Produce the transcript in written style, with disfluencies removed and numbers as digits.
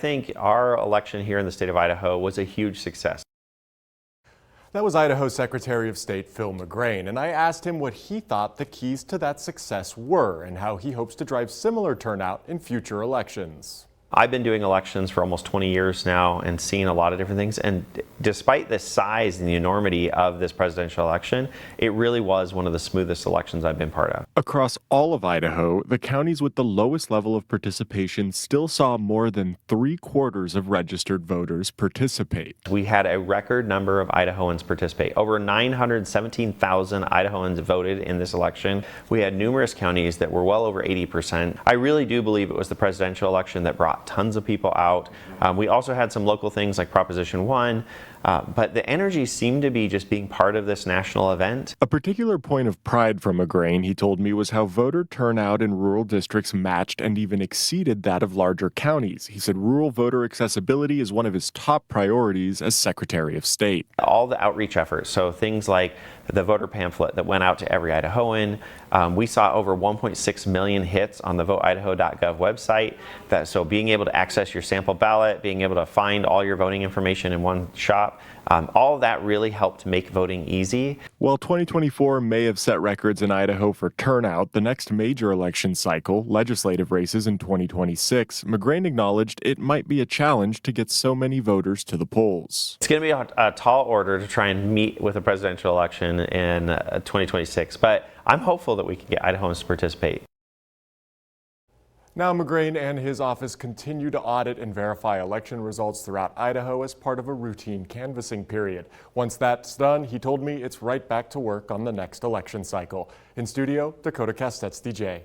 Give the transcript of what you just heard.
think our election here in the state of Idaho was a huge success. That was Idaho Secretary of State Phil McGrane, and I asked him what he thought the keys to that success were and how he hopes to drive similar turnout in future elections. I've been doing elections for almost 20 years now and seen a lot of different things. And despite the size and the enormity of this presidential election, it really was one of the smoothest elections I've been part of. Across all of Idaho, the counties with the lowest level of participation still saw more than 3/4 of registered voters participate. We had a record number of Idahoans participate. Over 917,000 Idahoans voted in this election. We had numerous counties that were well over 80%. I really do believe it was the presidential election that brought tons of people out. We also had some local things like Proposition 1, but the energy seemed to be just being part of this national event. A particular point of pride from McGrane, he told me, was how voter turnout in rural districts matched and even exceeded that of larger counties. He said rural voter accessibility is one of his top priorities as Secretary of State. All the outreach efforts, so things like the voter pamphlet that went out to every Idahoan. We saw over 1.6 million hits on the voteidaho.gov website. So being able to access your sample ballot, being able to find all your voting information in one shop, all of that really helped make voting easy. While 2024 may have set records in Idaho for turnout, the next major election cycle, legislative races in 2026, McGrane acknowledged it might be a challenge to get so many voters to the polls. It's going to be a tall order to try and meet with a presidential election in 2026, but I'm hopeful that we can get Idahoans to participate. Now McGrane and his office continue to audit and verify election results throughout Idaho as part of a routine canvassing period. Once that's done, he told me it's right back to work on the next election cycle. In studio, Dakota Castetz, DJ.